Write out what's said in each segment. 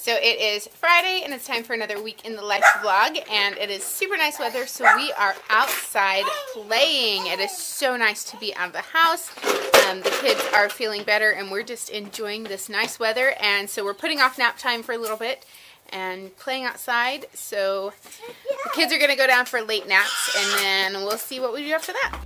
So it is Friday and it's time for another week in the life vlog, and it is super nice weather, so we are outside playing. It is so nice to be out of the house. The kids are feeling better and we're just enjoying this nice weather, and so we're putting off nap time for a little bit and playing outside. So the kids are going to go down for late naps and then we'll see what we do after that.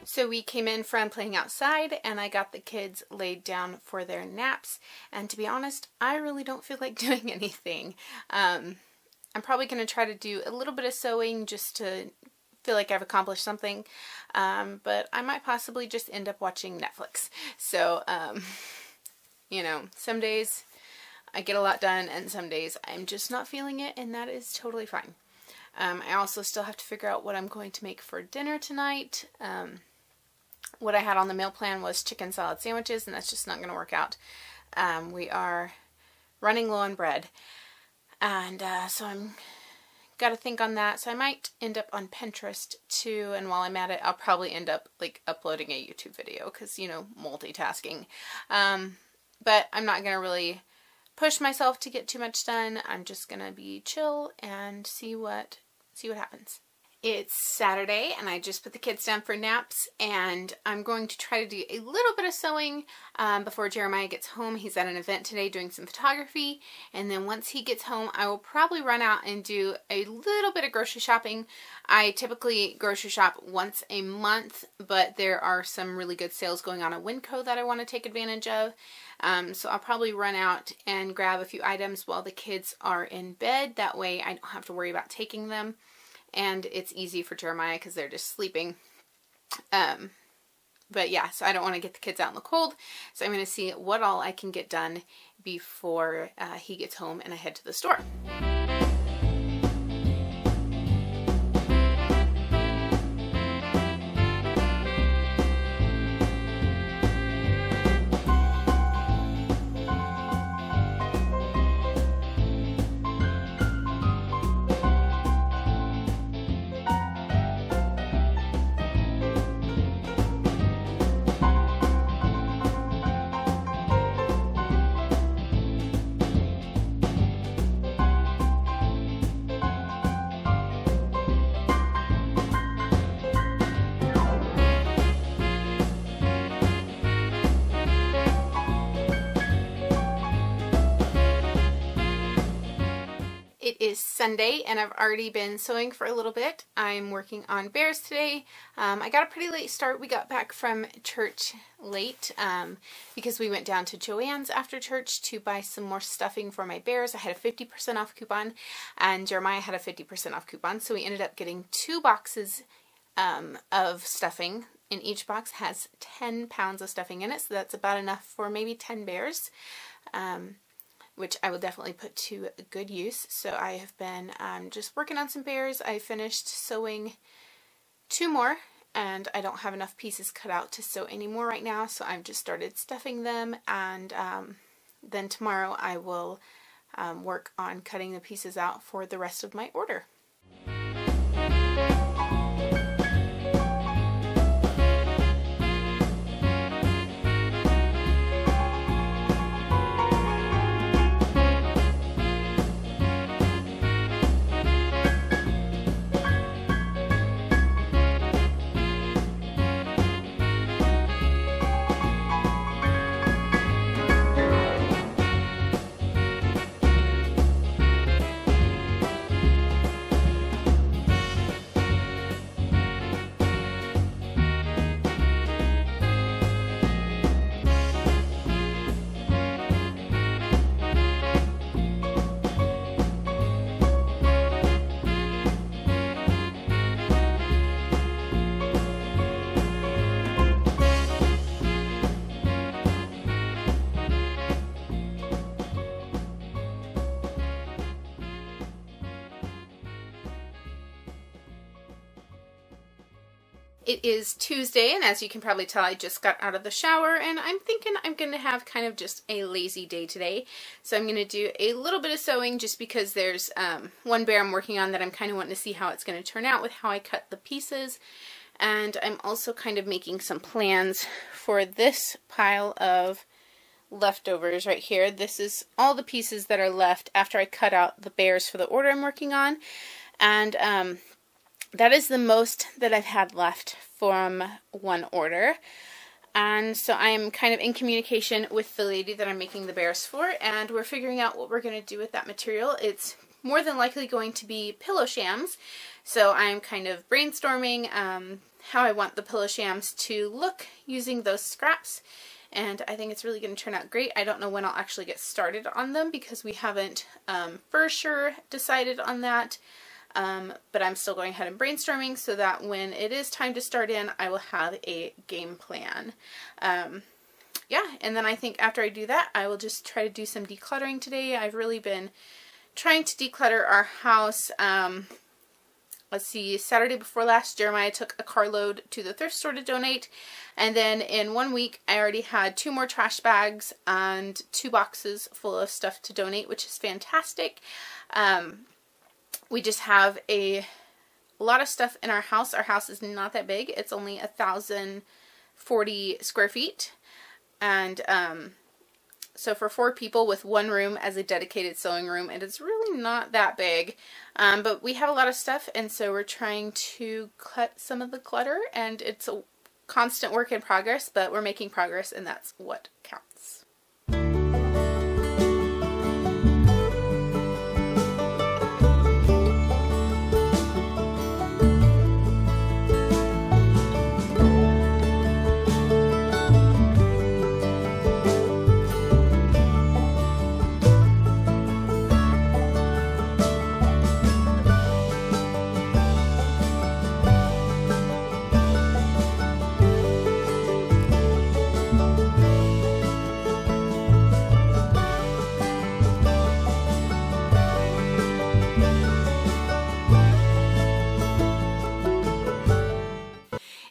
So we came in from playing outside and I got the kids laid down for their naps, and to be honest, I really don't feel like doing anything. I'm probably going to try to do a little bit of sewing just to feel like I've accomplished something, but I might possibly just end up watching Netflix. So, you know, some days I get a lot done and some days I'm just not feeling it, and that is totally fine. I also still have to figure out what I'm going to make for dinner tonight. What I had on the meal plan was chicken salad sandwiches, and that's just not going to work out. We are running low on bread, and so I'm got to think on that. So I might end up on Pinterest too, and while I'm at it, I'll probably end up like uploading a YouTube video because, you know, multitasking. But I'm not going to really push myself to get too much done. I'm just going to be chill and see what happens. It's Saturday and I just put the kids down for naps, and I'm going to try to do a little bit of sewing before Jeremiah gets home. He's at an event today doing some photography, and then once he gets home I will probably run out and do a little bit of grocery shopping. I typically grocery shop once a month, but there are some really good sales going on at Winco that I want to take advantage of. So I'll probably run out and grab a few items while the kids are in bed. That way I don't have to worry about taking them. And it's easy for Jeremiah because they're just sleeping. But yeah, so I don't want to get the kids out in the cold. So I'm going to see what all I can get done before he gets home and I head to the store. It is Sunday and I've already been sewing for a little bit. I'm working on bears today. I got a pretty late start. We got back from church late because we went down to Joann's after church to buy some more stuffing for my bears. I had a 50% off coupon and Jeremiah had a 50% off coupon, so we ended up getting 2 boxes of stuffing, and each box has 10 pounds of stuffing in it, so that's about enough for maybe 10 bears. Which I will definitely put to good use. So I have been just working on some bears. I finished sewing 2 more, and I don't have enough pieces cut out to sew any more right now, so I've just started stuffing them, and then tomorrow I will work on cutting the pieces out for the rest of my order. It is Tuesday, and as you can probably tell, I just got out of the shower, and I'm thinking I'm going to have kind of just a lazy day today. So I'm going to do a little bit of sewing just because there's one bear I'm working on that I'm kind of wanting to see how it's going to turn out with how I cut the pieces. And I'm also kind of making some plans for this pile of leftovers right here. This is all the pieces that are left after I cut out the bears for the order I'm working on. And that is the most that I've had left from one order. And so I'm kind of in communication with the lady that I'm making the bears for, and we're figuring out what we're going to do with that material. It's more than likely going to be pillow shams. So I'm kind of brainstorming how I want the pillow shams to look using those scraps. And I think it's really going to turn out great. I don't know when I'll actually get started on them because we haven't for sure decided on that. But I'm still going ahead and brainstorming so that when it is time to start in, I will have a game plan. Yeah, and then I think after I do that, I will just try to do some decluttering today. I've really been trying to declutter our house. Let's see, Saturday before last, Jeremiah took a carload to the thrift store to donate. And then in 1 week, I already had 2 more trash bags and 2 boxes full of stuff to donate, which is fantastic. We just have a lot of stuff in our house. Our house is not that big. It's only 1,040 square feet. And so for 4 people with 1 room as a dedicated sewing room, it is really not that big. But we have a lot of stuff, and so we're trying to cut some of the clutter, and it's a constant work in progress, but we're making progress, and that's what counts.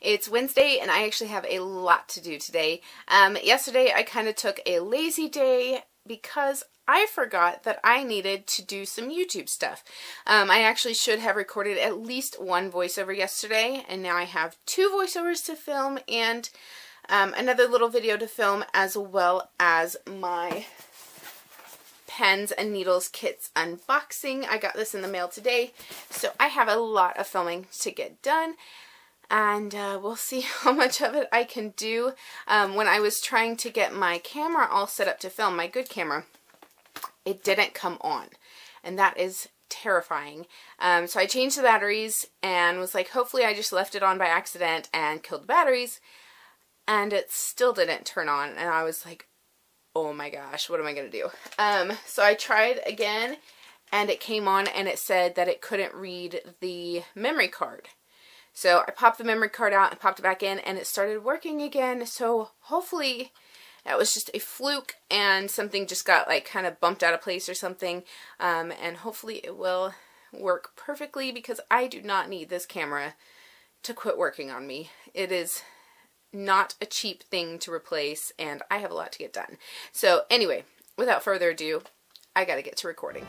It's Wednesday, and I actually have a lot to do today. Yesterday, I kind of took a lazy day because I forgot that I needed to do some YouTube stuff. I actually should have recorded at least 1 voiceover yesterday, and now I have 2 voiceovers to film and another little video to film, as well as my pens and needles kits unboxing. I got this in the mail today, so I have a lot of filming to get done. And we'll see how much of it I can do. When I was trying to get my camera all set up to film, my good camera, it didn't come on. And that is terrifying. So I changed the batteries and was like, hopefully I just left it on by accident and killed the batteries. And it still didn't turn on. And I was like, oh my gosh, what am I going to do? So I tried again, and it came on, and it said that it couldn't read the memory card. So I popped the memory card out and popped it back in, and it started working again. So hopefully that was just a fluke and something just got like kind of bumped out of place or something. And hopefully it will work perfectly, because I do not need this camera to quit working on me. It is not a cheap thing to replace, and I have a lot to get done. So anyway, without further ado, I gotta get to recording.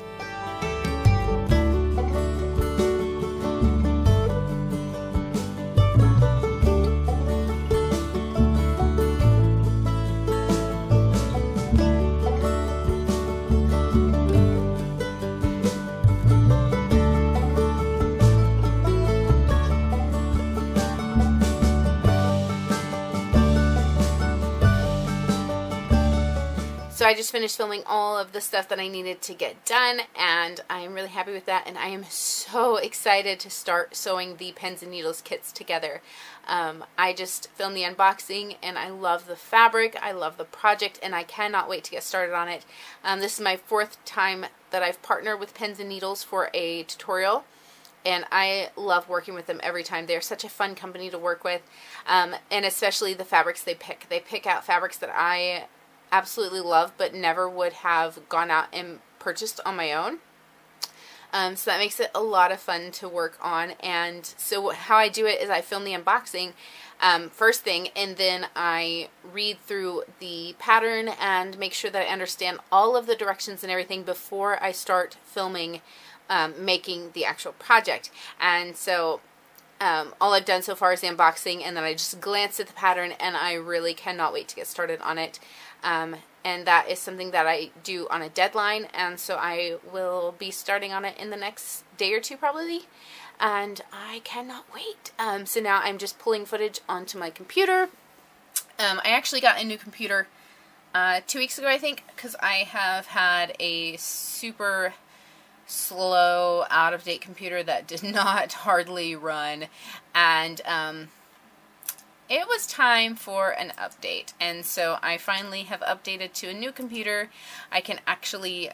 So I just finished filming all of the stuff that I needed to get done, and I'm really happy with that, and I am so excited to start sewing the pens and needles kits together. I just filmed the unboxing, and I love the fabric, I love the project, and I cannot wait to get started on it. This is my 4th time that I've partnered with Pens and Needles for a tutorial, and I love working with them every time. They're such a fun company to work with, and especially the fabrics they pick. They pick out fabrics that I absolutely love, but never would have gone out and purchased on my own. So that makes it a lot of fun to work on. And so how I do it is I film the unboxing first thing, and then I read through the pattern and make sure that I understand all of the directions and everything before I start filming making the actual project. And so all I've done so far is the unboxing, and then I just glanced at the pattern, and I really cannot wait to get started on it. And that is something that I do on a deadline, and so I will be starting on it in the next day or two probably, and I cannot wait. So now I'm just pulling footage onto my computer. I actually got a new computer 2 weeks ago, I think, because I have had a super slow, out-of-date computer that did not hardly run, and it was time for an update, and so I finally have updated to a new computer. I can actually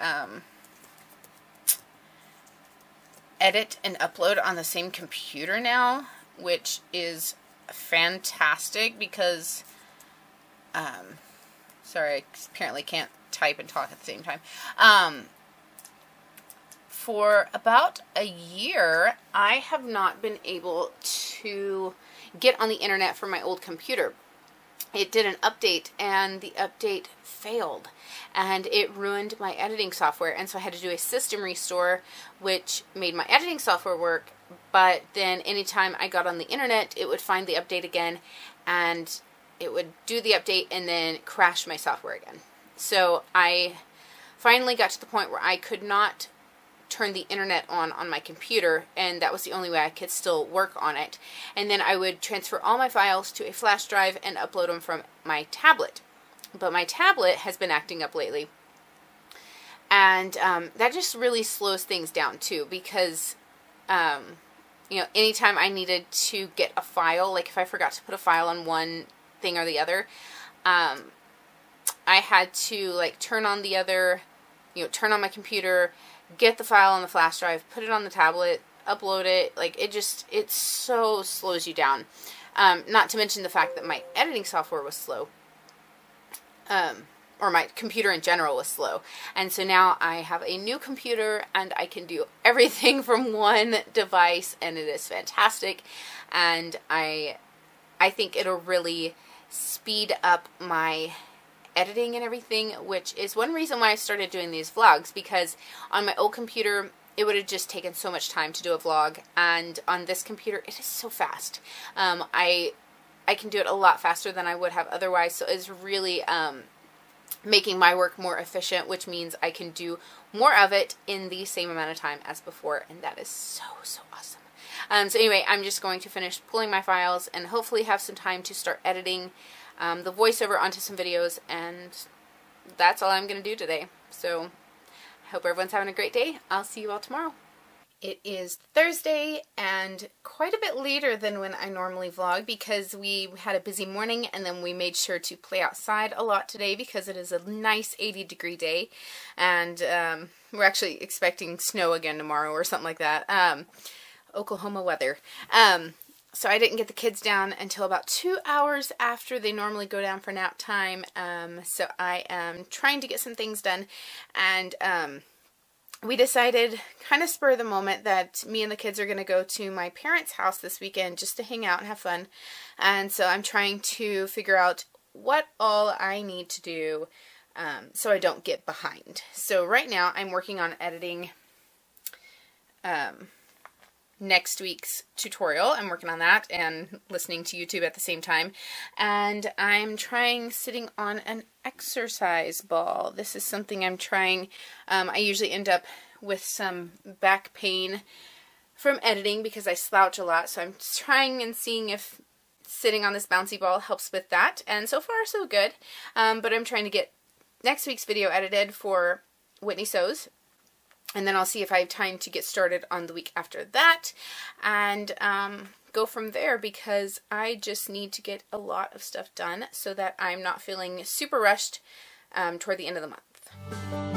edit and upload on the same computer now, which is fantastic because, sorry, I apparently can't type and talk at the same time. For about a year, I have not been able to get on the internet from my old computer. It did an update, and the update failed, and it ruined my editing software, and so I had to do a system restore, which made my editing software work, but then anytime I got on the internet, it would find the update again, and it would do the update and then crash my software again. So I finally got to the point where I could not turn the internet on my computer, and that was the only way I could still work on it. And then I would transfer all my files to a flash drive and upload them from my tablet. But my tablet has been acting up lately, and that just really slows things down too, because you know, anytime I needed to get a file, like if I forgot to put a file on one thing or the other, I had to like turn on the other, you know, turn on my computer, get the file on the flash drive, put it on the tablet, upload it. Like, it so slows you down. Not to mention the fact that my editing software was slow. Or my computer in general was slow. And so now I have a new computer, and I can do everything from one device, and it is fantastic. And I think it'll really speed up my editing and everything, which is one reason why I started doing these vlogs, because on my old computer it would have just taken so much time to do a vlog, and on this computer it is so fast. I can do it a lot faster than I would have otherwise, so it's really making my work more efficient, which means I can do more of it in the same amount of time as before, and that is so awesome. So anyway, I'm just going to finish pulling my files and hopefully have some time to start editing the voiceover onto some videos, and that's all I'm going to do today. So I hope everyone's having a great day. I'll see you all tomorrow. It is Thursday, and quite a bit later than when I normally vlog, because we had a busy morning, and then we made sure to play outside a lot today because it is a nice 80-degree day, and we're actually expecting snow again tomorrow or something like that. Oklahoma weather. So I didn't get the kids down until about 2 hours after they normally go down for nap time. So I am trying to get some things done, and we decided, kind of spur of the moment, that me and the kids are going to go to my parents' house this weekend just to hang out and have fun. And so I'm trying to figure out what all I need to do so I don't get behind. So right now I'm working on editing next week's tutorial. I'm working on that and listening to YouTube at the same time. And I'm trying sitting on an exercise ball. This is something I'm trying. I usually end up with some back pain from editing because I slouch a lot. So I'm trying and seeing if sitting on this bouncy ball helps with that. And so far, so good. But I'm trying to get next week's video edited for Whitney Sews. And then I'll see if I have time to get started on the week after that, and go from there, because I just need to get a lot of stuff done so that I'm not feeling super rushed toward the end of the month.